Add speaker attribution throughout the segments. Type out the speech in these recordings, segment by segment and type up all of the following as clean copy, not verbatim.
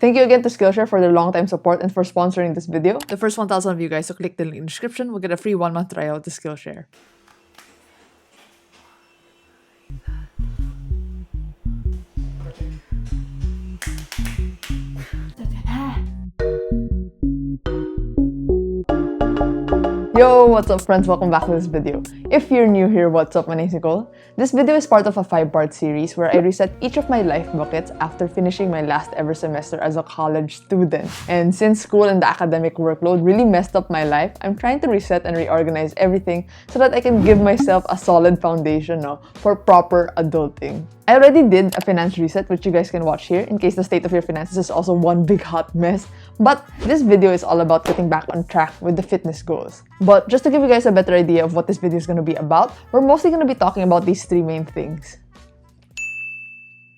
Speaker 1: Thank you again to Skillshare for their long-time support and for sponsoring this video. The first 1,000 of you guys to click the link in the description will get a free 1-month trial to Skillshare. Yo, what's up friends? Welcome back to this video. If you're new here, what's up? My name is Nicole. This video is part of a 5-part series where I reset each of my life buckets after finishing my last ever semester as a college student. And since school and the academic workload really messed up my life, I'm trying to reset and reorganize everything so that I can give myself a solid foundation for proper adulting. I already did a finance reset, which you guys can watch here in case the state of your finances is also one big hot mess. But this video is all about getting back on track with the fitness goals. But just to give you guys a better idea of what this video is going to be about, we're mostly going to be talking about these 3 main things.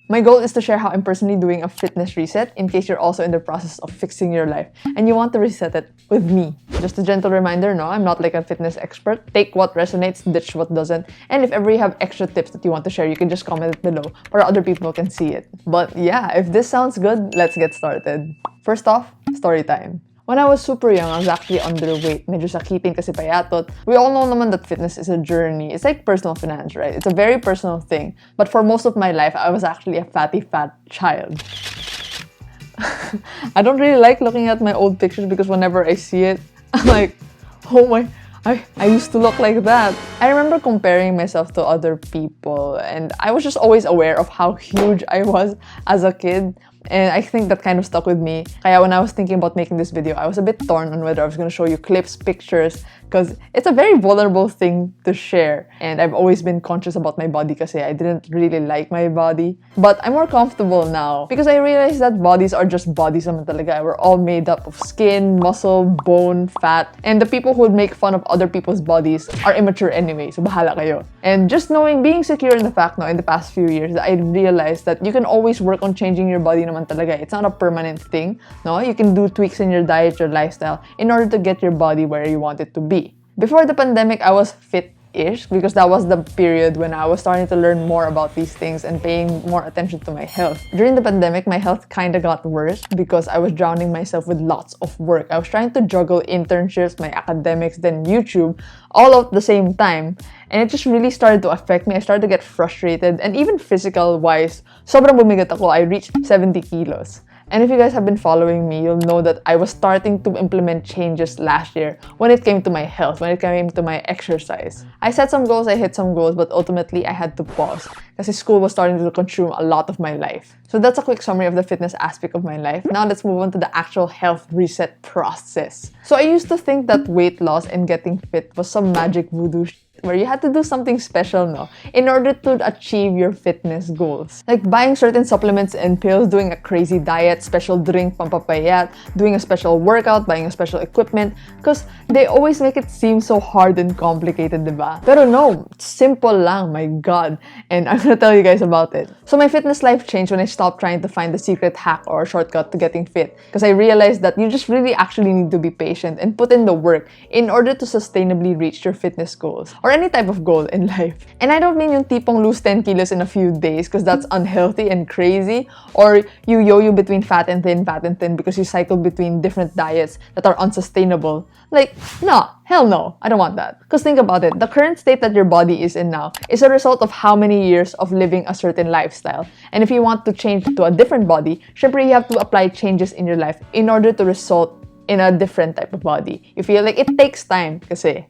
Speaker 1: My goal is to share how I'm personally doing a fitness reset in case you're also in the process of fixing your life and you want to reset it with me. Just a gentle reminder, no, I'm not like a fitness expert. Take what resonates, ditch what doesn't. And if ever you have extra tips that you want to share, you can just comment it below or other people can see it. But yeah, if this sounds good, let's get started. First off, story time. When I was super young, I was actually underweight. Medyo sakitin kasi payatot. We all know naman that fitness is a journey. It's like personal finance, right? It's a very personal thing. But for most of my life, I was actually a fatty fat child. I don't really like looking at my old pictures because whenever I see it, I'm like, oh my, I used to look like that. I remember comparing myself to other people and I was just always aware of how huge I was as a kid. And I think that kind of stuck with me. Kaya when I was thinking about making this video, I was a bit torn on whether I was going to show you clips, pictures, because it's a very vulnerable thing to share. And I've always been conscious about my body kasi I didn't really like my body. But I'm more comfortable now because I realized that bodies are just bodies naman talaga. We're all made up of skin, muscle, bone, fat. And the people who would make fun of other people's bodies are immature anyway, so bahala kayo. And just being secure in the fact in the past few years, I realized that you can always work on changing your body naman talaga. It's not a permanent thing, no? You can do tweaks in your diet, your lifestyle, in order to get your body where you want it to be. Before the pandemic, I was fit-ish because that was the period when I was starting to learn more about these things and paying more attention to my health. During the pandemic, my health kind of got worse because I was drowning myself with lots of work. I was trying to juggle internships, my academics, then YouTube, all at the same time. And it just really started to affect me. I started to get frustrated and even physical-wise, sobrang bumigat ako. I reached 70 kilos. And if you guys have been following me, you'll know that I was starting to implement changes last year when it came to my health, when it came to my exercise. I set some goals, I hit some goals, but ultimately I had to pause because school was starting to consume a lot of my life. So that's a quick summary of the fitness aspect of my life. Now let's move on to the actual health reset process. So I used to think that weight loss and getting fit was some magic voodoo where you had to do something special, in order to achieve your fitness goals. Like buying certain supplements and pills, doing a crazy diet, special drink, pampapayat, doing a special workout, buying a special equipment, because they always make it seem so hard and complicated, diba? Pero no, simple lang, my God. And I'm gonna tell you guys about it. So my fitness life changed when I stopped trying to find the secret hack or shortcut to getting fit, because I realized that you just really actually need to be patient and put in the work in order to sustainably reach your fitness goals or any type of goal in life. And I don't mean yung tipong lose 10 kilos in a few days because that's unhealthy and crazy, or you yo-yo between fat and thin because you cycle between different diets that are unsustainable. Like, no, hell no, I don't want that. Because think about it, the current state that your body is in now is a result of how many years of living a certain lifestyle. And if you want to change to a different body, syempre you have to apply changes in your life in order to result in a different type of body. You feel like it takes time kasi.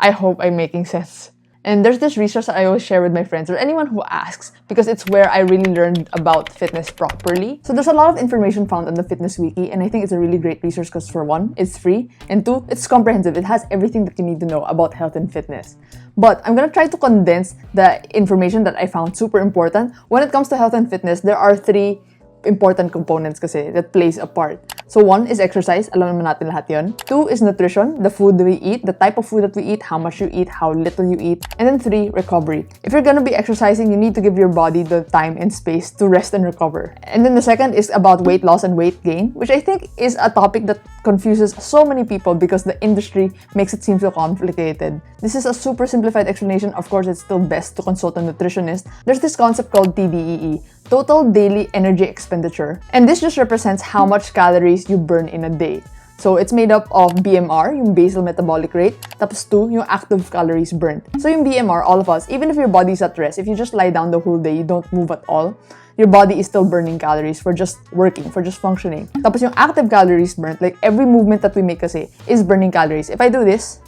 Speaker 1: I hope I'm making sense. And there's this resource that I always share with my friends or anyone who asks because it's where I really learned about fitness properly. So there's a lot of information found on the TheFitness.Wiki and I think it's a really great resource because for one, it's free and two, it's comprehensive. It has everything that you need to know about health and fitness. But I'm gonna try to condense the information that I found super important. When it comes to health and fitness, there are 3 important components kasi that plays a part. So 1 is exercise, alam naman natin lahat yun. 2 is nutrition, the food that we eat, the type of food that we eat, how much you eat, how little you eat. And then 3, recovery. If you're gonna be exercising, you need to give your body the time and space to rest and recover. And then the second is about weight loss and weight gain, which I think is a topic that confuses so many people because the industry makes it seem so complicated. This is a super simplified explanation. Of course, it's still best to consult a nutritionist. There's this concept called TDEE, Total Daily Energy Expenditure, and this just represents how much calories you burn in a day. So it's made up of BMR, yung basal metabolic rate, tapos 2, yung active calories burned. So yung BMR, all of us, even if your body's at rest, if you just lie down the whole day, you don't move at all, your body is still burning calories for just working, for just functioning. Tapos yung active calories burnt, like every movement that we make kasi, is burning calories. If I do this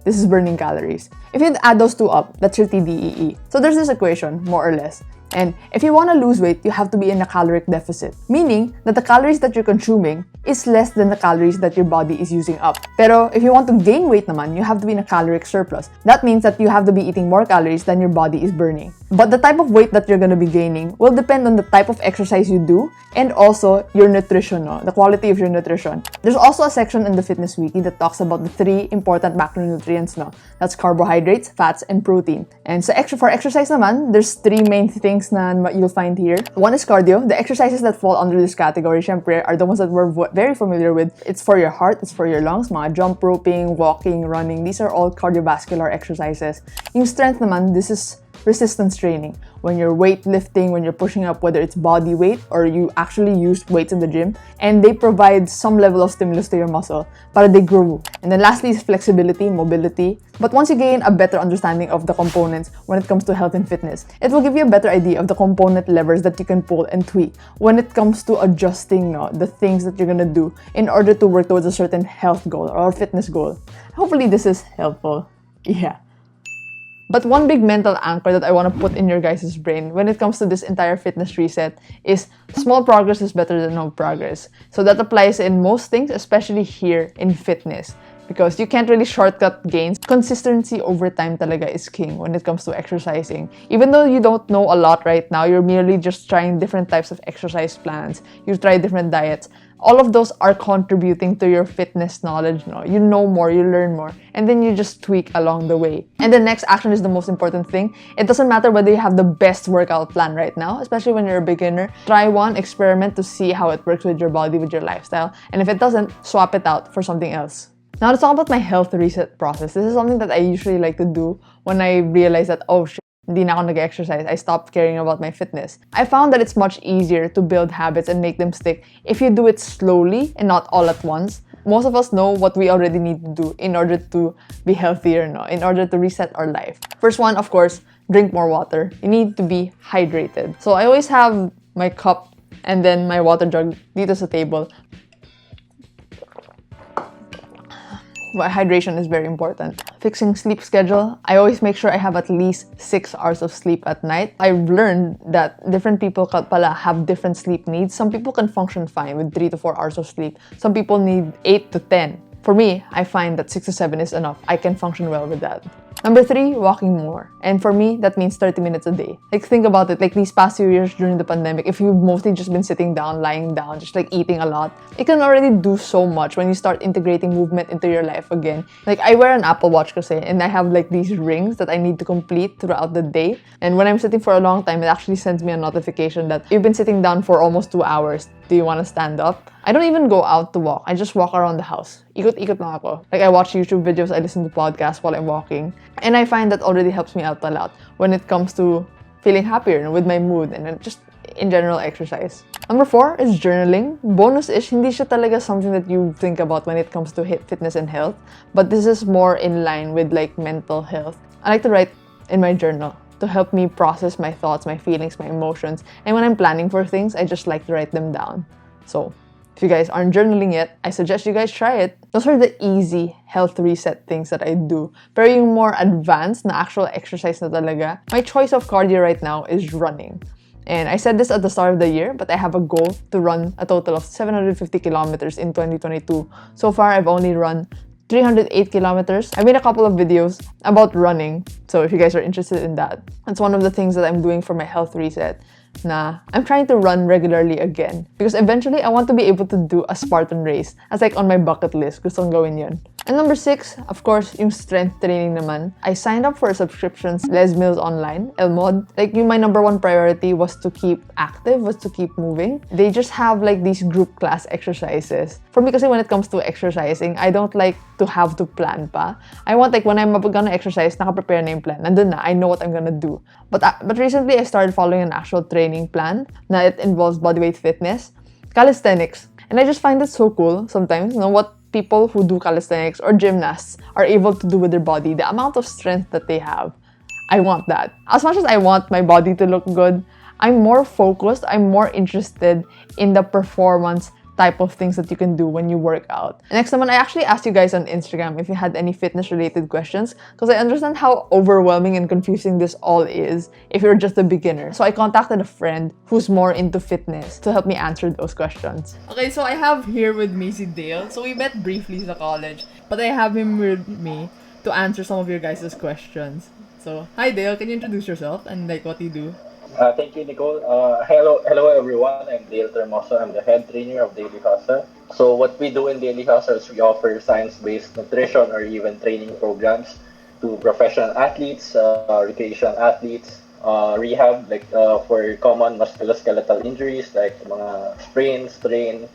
Speaker 1: is burning calories. If you add those two up, that's your TDEE. So there's this equation, more or less. And if you want to lose weight, you have to be in a caloric deficit, meaning that the calories that you're consuming is less than the calories that your body is using up. Pero if you want to gain weight naman, you have to be in a caloric surplus. That means that you have to be eating more calories than your body is burning. But the type of weight that you're going to be gaining will depend on the type of exercise you do and also your nutrition, the quality of your nutrition. There's also a section in the Fitness.Wiki that talks about the 3 important macronutrients. That's carbohydrates, fats, and protein. And so for exercise naman, there's 3 main things na you'll find here. One is cardio. The exercises that fall under this category, syempre, are the ones that we're very familiar with. It's for your heart, it's for your lungs, mga jump roping, walking, running. These are all cardiovascular exercises. Yung strength naman, this is resistance training. When you're weightlifting, when you're pushing up, whether it's body weight or you actually use weights in the gym, and they provide some level of stimulus to your muscle para they grow. And then lastly is flexibility, mobility. But once you gain a better understanding of the components when it comes to health and fitness, it will give you a better idea of the component levers that you can pull and tweak when it comes to adjusting the things that you're gonna do in order to work towards a certain health goal or fitness goal. Hopefully this is helpful. Yeah. But one big mental anchor that I want to put in your guys' brain when it comes to this entire fitness reset is small progress is better than no progress. So that applies in most things, especially here in fitness. Because you can't really shortcut gains. Consistency over time talaga is king when it comes to exercising. Even though you don't know a lot right now, you're merely just trying different types of exercise plans. You try different diets. All of those are contributing to your fitness knowledge. You know more, you learn more, and then you just tweak along the way. And the next action is the most important thing. It doesn't matter whether you have the best workout plan right now, especially when you're a beginner. Try one, experiment to see how it works with your body, with your lifestyle. And if it doesn't, swap it out for something else. Now let's talk about my health reset process. This is something that I usually like to do when I realize that, oh shit, hindi na ako nag-exercise. I stopped caring about my fitness. I found that it's much easier to build habits and make them stick if you do it slowly and not all at once. Most of us know what we already need to do in order to be healthier, in order to reset our life. First one, of course, drink more water. You need to be hydrated. So I always have my cup and then my water jug dito sa table. Hydration is very important. Fixing sleep schedule. I always make sure I have at least 6 hours of sleep at night. I've learned that different people pala have different sleep needs. Some people can function fine with 3 to 4 hours of sleep. Some people need 8 to 10. For me, I find that 6 to 7 is enough. I can function well with that. Number 3, walking more. And for me, that means 30 minutes a day. Like, think about it. Like, these past few years during the pandemic, if you've mostly just been sitting down, lying down, just like eating a lot, it can already do so much when you start integrating movement into your life again. Like, I wear an Apple Watch kasi, and I have like these rings that I need to complete throughout the day. And when I'm sitting for a long time, it actually sends me a notification that you've been sitting down for almost 2 hours. Do you want to stand up? I don't even go out to walk. I just walk around the house. Ikot-ikot lang ako. Like, I watch YouTube videos, I listen to podcasts while I'm walking. And I find that already helps me out a lot when it comes to feeling happier with my mood and just in general exercise. Number 4 is journaling. Bonus-ish, hindi siya talaga something that you think about when it comes to fitness and health. But this is more in line with like mental health. I like to write in my journal to help me process my thoughts, my feelings, my emotions. And when I'm planning for things, I just like to write them down. So, if you guys aren't journaling yet, I suggest you guys try it. Those are the easy health reset things that I do. Pero yung more advanced na actual exercise na talaga, my choice of cardio right now is running. And I said this at the start of the year, but I have a goal to run a total of 750 kilometers in 2022. So far, I've only run 308 kilometers. I made a couple of videos about running, so if you guys are interested in that, that's one of the things that I'm doing for my health reset. I'm trying to run regularly again because eventually I want to be able to do a Spartan race as like on my bucket list. Gusto kong gawin yun. And number 6, of course, yung strength training naman. I signed up for subscriptions, Les Mills Online, Elmod. Like, my number 1 priority was to keep active, was to keep moving. They just have like these group class exercises. For me kasi when it comes to exercising, I don't like to have to plan pa. I want like when I'm gonna exercise, naka-prepare na yung plan. Nandun na, I know what I'm gonna do. But recently, I started following an actual training plan na it involves bodyweight fitness, calisthenics. And I just find it so cool sometimes, what people who do calisthenics or gymnasts are able to do with their body, the amount of strength that they have. I want that. As much as I want my body to look good, I'm more focused, I'm more interested in the performance type of things that you can do when you work out. Next naman, I actually asked you guys on Instagram if you had any fitness-related questions because I understand how overwhelming and confusing this all is if you're just a beginner. So I contacted a friend who's more into fitness to help me answer those questions. Okay, so I have here with me si Dale. So we met briefly sa college, but I have him with me to answer some of your guys' questions. So, hi Dale, can you introduce yourself and like what you do?
Speaker 2: Thank you, Nicole. Hello, everyone. I'm Dale Termoso. I'm the head trainer of Daley Hustle. So, what we do in Daley Hustle is we offer science-based nutrition or even training programs to professional athletes, recreational athletes, rehab for common musculoskeletal injuries like mga sprains, strain,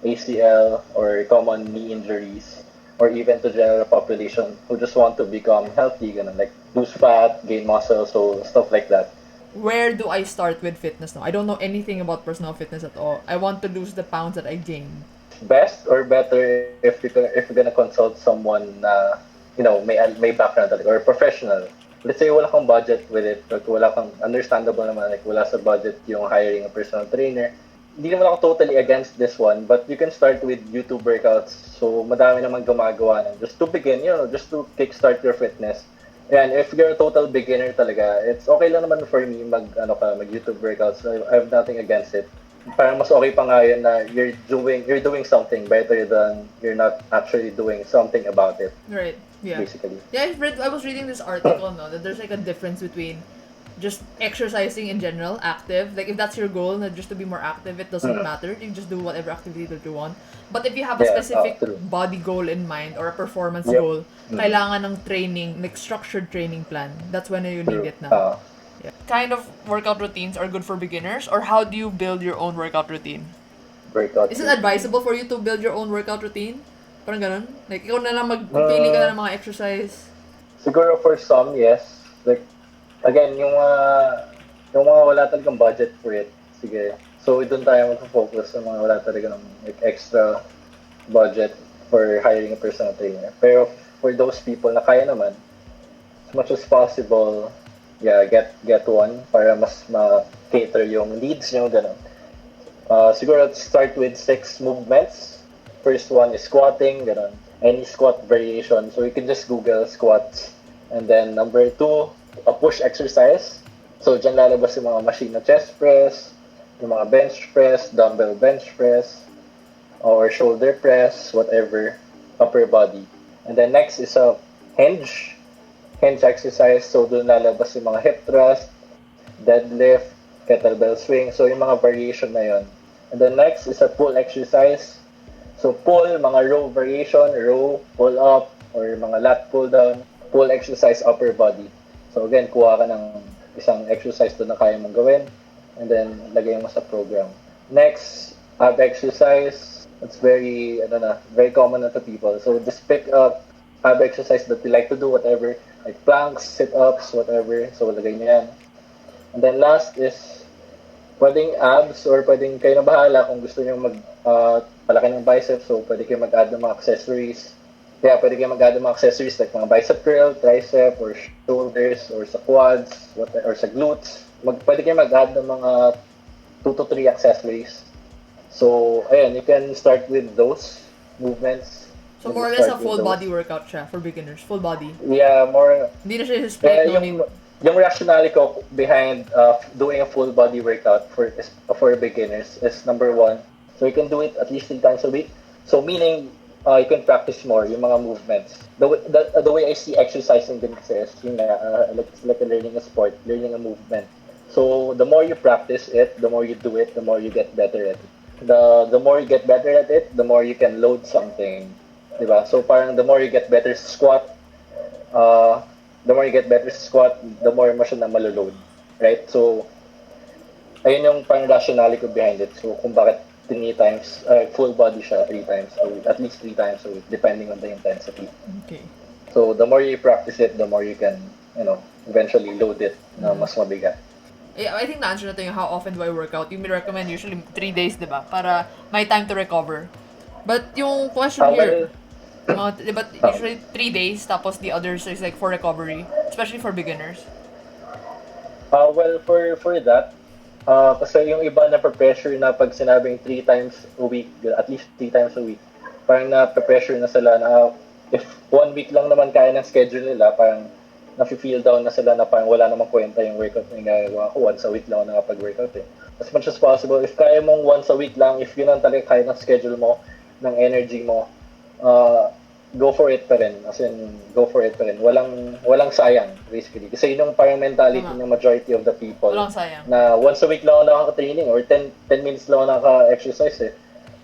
Speaker 2: ACL, or common knee injuries, or even to general population who just want to become healthy, like lose fat, gain muscle, so stuff like that.
Speaker 1: Where do I start with fitness now? I don't know anything about personal fitness at all. I want to lose the pounds that I gained.
Speaker 2: Best or better if you're gonna consult someone na may background talaga or professional. Let's say wala kang budget with it, like wala kang understandable naman, like wala sa budget yung hiring a personal trainer. Hindi naman ako totally against this one, but you can start with YouTube workouts. So madami naman gumagawa na just to begin, just to kickstart your fitness. And if you're a total beginner talaga, it's okay lang naman for me mag YouTube workouts. I have nothing against it. Parang mas okay pa nga yun na you're doing something better than you're not actually doing something about it.
Speaker 1: Right. Yeah.
Speaker 2: Basically.
Speaker 1: Yeah, I was reading this article that there's like a difference between just exercising in general, active. Like if that's your goal, just to be more active, it doesn't matter. You just do whatever activity that you want. But if you have a specific body goal in mind or a performance goal, kailangan ng training, like structured training plan. That's when you need it now. Yeah. Kind of workout routines are good for beginners, or how do you build your own workout routine? Is it advisable for you to build your own workout routine? Parang ganun? Like ikaw na lang magpili ka na ng mga exercise?
Speaker 2: Siguro for some, yes. Like again, yung mga wala talagang budget for it, sige. So, doon tayo mag-focus sa mga wala talaga ng extra budget for hiring a personal trainer. Pero for those people na kaya naman, as much as possible, get one para mas ma-cater yung needs nyo, gano'n. Siguro start with 6 movements. First one is squatting, gano'n. Any squat variation. So, you can just Google squats. And then number 2, a push exercise. So, dyan lalabas yung mga machine na chest press, yung mga bench press, dumbbell bench press, or shoulder press, whatever, upper body. And then next is a hinge exercise. So, doon lalabas yung mga hip thrust, deadlift, kettlebell swing. So, yung mga variation na yon. And then next is a pull exercise. So, pull, mga row variation, row, pull up, or mga lat pull down, pull exercise, upper body. So again, kuha ka ng isang exercise doon na kaya mong gawin and then lagay mo sa program. Next, ab exercise. It's very common to people. So just pick up ab exercise that you like to do, whatever. Like planks, sit-ups, whatever. So lagay mo yan. And then last is pwedeng abs or pwedeng kayo na bahala kung gusto nyo palaki ng biceps. So pwede kayo mag-add ng mga accessories. Kaya pwede kayo mag-add ng mga accessories like mga bicep curl, tricep, or shoulders, or sa quads, or sa glutes. Pwede kayo mag-add ng mga 2 to 3 accessories. So, ayan, you can start with those movements.
Speaker 1: So, more or less a full body workout siya for beginners. Full body.
Speaker 2: Yeah, more.
Speaker 1: Hindi na siya split.
Speaker 2: Yung rationale ko behind doing a full body workout for beginners is number 1. So, you can do it at least 3 times a week. So, meaning, you can practice more yung mga movements. The way I see exercising din kasi is it's like learning a sport, learning a movement. So the more you practice it, the more you do it, the more you get better at it. The more you get better at it, the more you can load something. diba? So parang the more you get better sa squat, uh, the more mo siya na maloload. Right? So, ayun yung parang rationality ko behind it. So, kung bakit 3 times, full body siya 3 times a week, at least 3 times a week, depending on the intensity.
Speaker 1: Okay.
Speaker 2: So, the more you practice it, the more you can, eventually load it na mas mabigat.
Speaker 1: I think the answer na to yung how often do I work out. You may recommend usually 3 days, diba? Para may time to recover. But yung question here, but usually 3 days, tapos the others is like for recovery, especially for beginners.
Speaker 2: Well, for that, kasi yung iba na pressure na pag sinabing 3 times a week, at least 3 times a week, parang na-pressure na sila na if 1 week lang naman kaya ng schedule nila, parang na-feel down na sila na parang wala namang kwenta yung workout na ginagawa ko. Once a week lang ako nakapag-workout eh. As much as possible, if kaya mong once a week lang, if yun ang talaga kaya ng schedule mo, ng energy mo, go for it pa rin. As in, go for it pa rin. Walang sayang, basically. Kasi yun yung parang mentality ng majority of the people.
Speaker 1: Walang sayang.
Speaker 2: Na once a week lang ako nakaka-training or 10 minutes lang ako nakaka-exercise eh.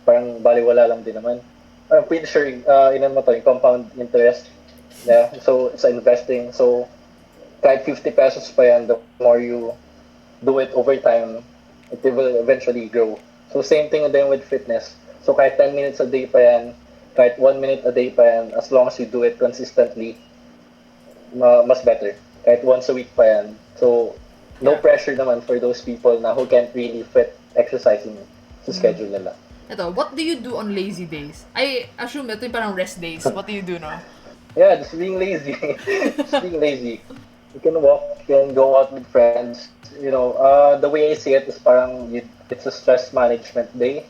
Speaker 2: Parang baliwala lang din naman. I'm pretty sure, inan mo to, yung compound interest. Yeah, so it's investing. So, kahit 50 pesos pa yan, the more you do it over time, it will eventually grow. So, same thing then with fitness. So, kahit 10 minutes a day pa yan, kahit 1 minute a day pa yan, as long as you do it consistently, mas better. Kahit once a week pa yan. So, no pressure naman for those people na who can't really fit exercising sa schedule nila.
Speaker 1: Ito, what do you do on lazy days? I assume ito yung parang rest days. What do you do, no?
Speaker 2: Yeah, just being lazy. Just being lazy. You can walk, you can go out with friends. The way I see it is parang it's a stress management day.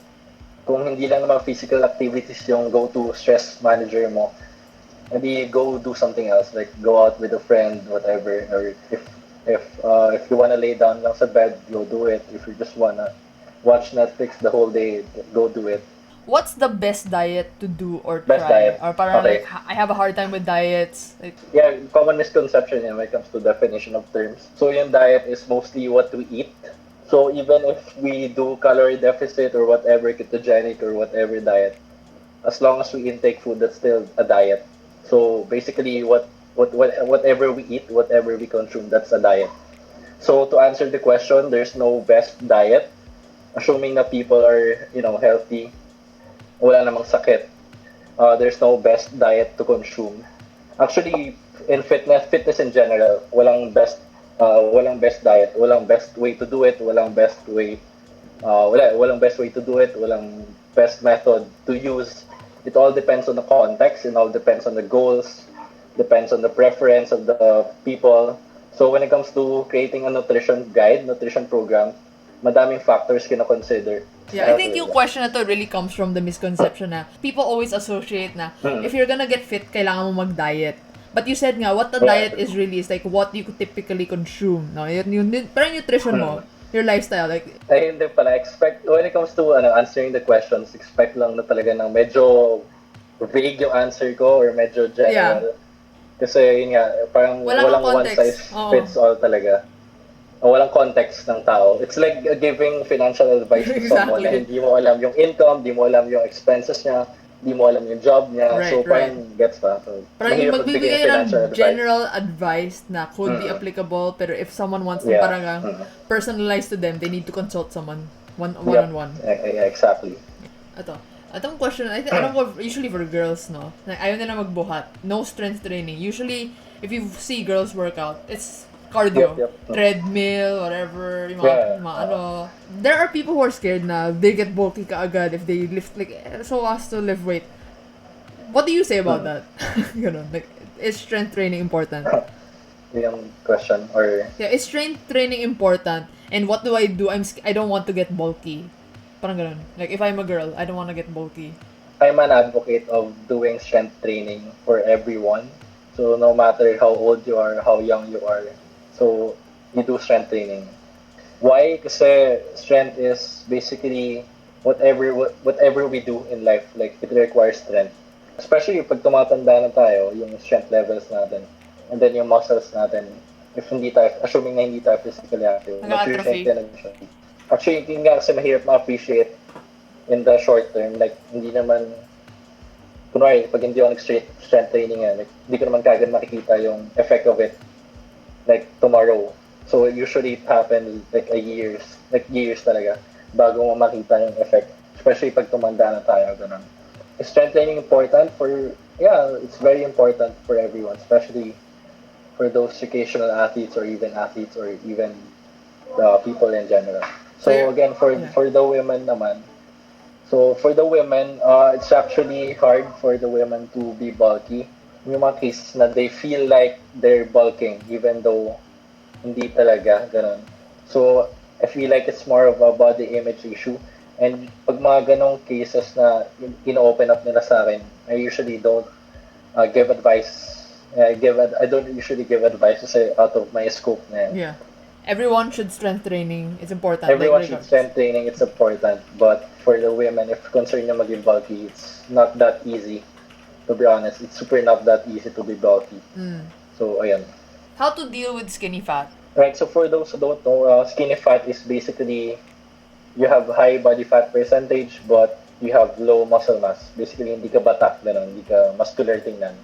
Speaker 2: Kung hindi lang naman physical activities yung go-to stress manager mo, maybe go do something else, like go out with a friend, whatever. Or if you wanna lay down lang sa bed, go do it. If you just wanna watch Netflix the whole day, go do it.
Speaker 1: What's the best diet to do or
Speaker 2: Best
Speaker 1: try?
Speaker 2: diet.
Speaker 1: Or parang
Speaker 2: Okay.
Speaker 1: like, I have a hard time with diets. Like,
Speaker 2: Yeah, common misconception yan when it comes to definition of terms. So yung diet is mostly what we eat. So even if we do calorie deficit or whatever, ketogenic or whatever diet, as long as we intake food, that's still a diet. So basically, whatever we eat, whatever we consume, that's a diet. So to answer the question, there's no best diet. Assuming that people are, healthy, wala namang sakit, there's no best diet to consume. Actually, in fitness in general, walang best diet, walang best way to do it, walang best way to do it, walang best method to use. It all depends on the context, it all depends on the goals, depends on the preference of the people. So when it comes to creating a nutrition guide, nutrition program, madaming factors kina-consider.
Speaker 1: yeah, I think yung question na to really comes from the misconception na people always associate na if you're gonna get fit, kailangan mo mag-diet. But you said nga, what the diet is really is like what you could typically consume. No? Parang nutrition mo, your lifestyle. Like,
Speaker 2: ay, hindi pala. When it comes to answering the questions, expect lang na talaga ng medyo vague yung answer ko or medyo general. Kasi yun nga, parang walang one size fits all talaga. Walang context ng tao. It's like giving financial advice to someone na hindi mo alam yung income, hindi mo alam yung expenses niya, hindi mo alam yung job niya. So, parang gets pa. So,
Speaker 1: parang yung magbibigay ng general advice na could be applicable, pero if someone wants to parang personalize to them, they need to consult someone one-on-one.
Speaker 2: Yeah, exactly.
Speaker 1: Itong question, I think, usually for girls, no? Like, ayaw nila magbuhat. No strength training. Usually, if you see girls work out, it's cardio, treadmill, whatever, yung mga there are people who are scared na they get bulky kaagad if they lift, like, so as to lift weight. What do you say about that? Like, is strength training important?
Speaker 2: Yung question, or...
Speaker 1: Yeah, is strength training important? And what do? I don't want to get bulky. Parang ganun. Like, if I'm a girl, I don't want to get bulky.
Speaker 2: I'm an advocate of doing strength training for everyone. So, no matter how old you are, how young you are, so, you do strength training. Why? Kasi strength is basically whatever we do in life, like it requires strength. Especially pag tumatanda na tayo, yung strength levels natin, and then yung muscles natin, if hindi tayo, assuming na hindi tayo physically active,
Speaker 1: nag-atrophy.
Speaker 2: Actually, hindi nga kasi mahirap ma-appreciate in the short term, like hindi naman kunwari, pag hindi ako nag-strength training like, hindi ko naman kagad makikita yung effect of it like tomorrow. So usually it happens like years talaga bago mo makita yung effect. Especially pag tumanda na tayo, ganun. Is strength training important it's very important for everyone, especially for those recreational athletes or even people in general. So again, for the women naman, so for the women, it's actually hard for the women to be bulky. Yung mga cases na they feel like they're bulking even though hindi talaga, ganun. So, I feel like it's more of a body image issue. And pag mga ganong cases na in-open up nila sa akin, I usually don't give advice. I don't usually give advice kasi out of my scope na yan.
Speaker 1: Yeah. Everyone should strength training. It's important.
Speaker 2: Everyone should strength training. It's important. But for the women, if concerned na maging bulky, it's not that easy. To be honest, it's super not that easy to be bulky. So, ayan.
Speaker 1: How to deal with skinny fat?
Speaker 2: Right, so for those who don't know, skinny fat is basically you have high body fat percentage but you have low muscle mass. Basically, hindi ka batak, ganun, hindi ka muscular tingnan.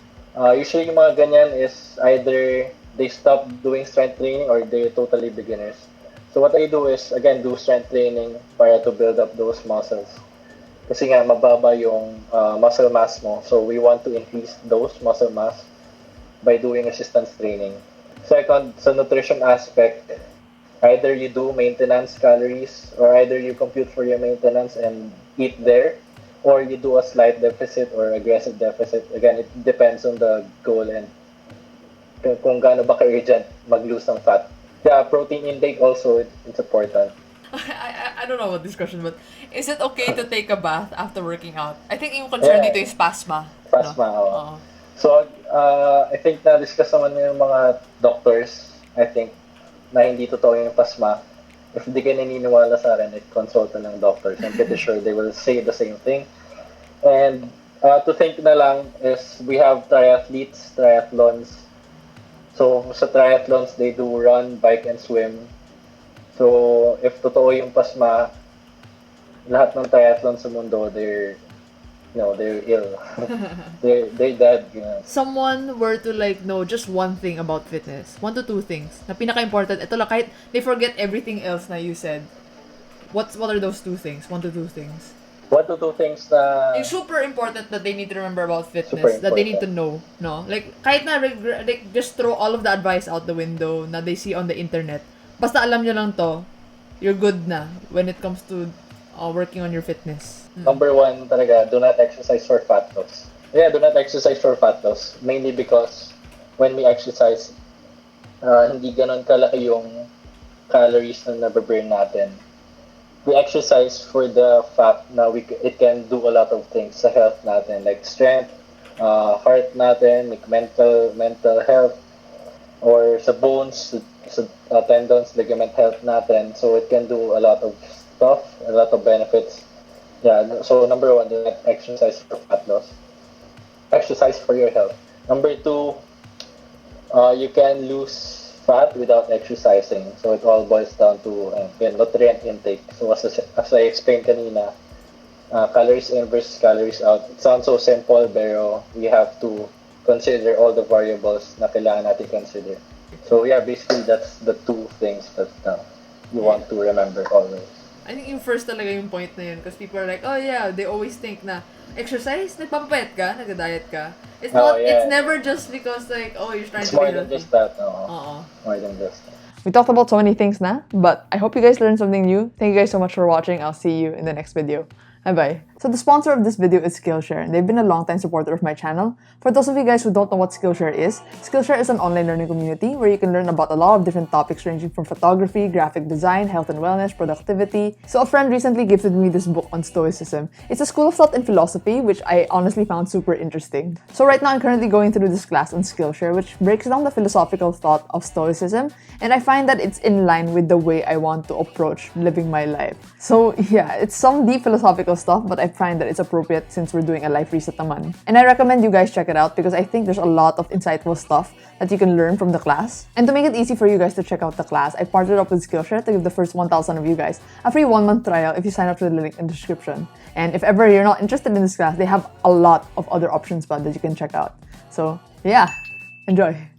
Speaker 2: Usually, yung mga ganyan is either they stop doing strength training or they're totally beginners. So what I do is, again, do strength training para to build up those muscles. Kasi nga, mababa yung muscle mass mo. So we want to increase those muscle mass by doing resistance training. Second, sa nutrition aspect, either you do maintenance calories or either you compute for your maintenance and eat there, or you do a slight deficit or aggressive deficit. Again, it depends on the goal and kung gaano ba ka-urgent mag-lose ng fat. Yeah, protein intake also, it's important.
Speaker 1: I don't know about this question, but is it okay to take a bath after working out? I think yung concern dito is pasma.
Speaker 2: Pasma, no? So, I think na-discuss naman yung mga doctors, I think, na hindi totoo yung pasma. If di ka naniniwala sa akin, consult ng doctors. I'm pretty sure they will say the same thing. And to think na lang is we have triathlons. So, sa triathlons, they do run, bike, and swim. So, if totoo yung pasma, lahat ng triathlon sa mundo, they're ill. they're dead, you know.
Speaker 1: Someone were to know just one thing about fitness, 1 to 2 things na pinaka-important, ito lang, kahit they forget everything else na you said, what are those 2 things? 1 to 2 things.
Speaker 2: 1 to 2 things na
Speaker 1: it's super important that they need to remember about fitness, that they need to know, no? Like, kahit na, just throw all of the advice out the window na they see on the internet. Basta alam nyo lang to, you're good na when it comes to working on your fitness.
Speaker 2: Number 1 talaga, do not exercise for fat loss. Yeah, do not exercise for fat loss. Mainly because when we exercise, hindi ganon kalaki yung calories na nababurn natin. We exercise for the fact na it can do a lot of things sa health natin, like strength, heart natin, like mental health, or sa bones, sa tendons, ligament health natin. So it can do a lot of stuff, a lot of benefits. Yeah, so number 1, do not exercise for fat loss. Exercise for your health. Number 2, you can lose fat without exercising. So it all boils down to nutrient intake. So as I explained kanina, calories in versus calories out. It sounds so simple, pero we have to consider all the variables na kailangan natin consider. So yeah, basically that's the 2 things that you want to remember always.
Speaker 1: I think yung first talaga yung point na yun, because people are like, oh yeah, they always think na exercise, nagpapapayat ka, nagda-diet ka. It's not, it's never just because you're trying to be healthy. It's more than just that,
Speaker 2: more than just that.
Speaker 1: We talked about so many things na, but I hope you guys learned something new. Thank you guys so much for watching. I'll see you in the next video. Bye-bye. So the sponsor of this video is Skillshare, and they've been a long-time supporter of my channel. For those of you guys who don't know what Skillshare is an online learning community where you can learn about a lot of different topics ranging from photography, graphic design, health and wellness, productivity. So a friend recently gifted me this book on Stoicism. It's a school of thought in philosophy, which I honestly found super interesting. So right now I'm currently going through this class on Skillshare, which breaks down the philosophical thought of Stoicism, and I find that it's in line with the way I want to approach living my life. So yeah, it's some deep philosophical stuff, but I find that it's appropriate since we're doing a life reset naman. And I recommend you guys check it out because I think there's a lot of insightful stuff that you can learn from the class. And to make it easy for you guys to check out the class, I partnered up with Skillshare to give the first 1,000 of you guys a free 1-month trial if you sign up through the link in the description. And if ever you're not interested in this class, they have a lot of other options that you can check out. So yeah, enjoy.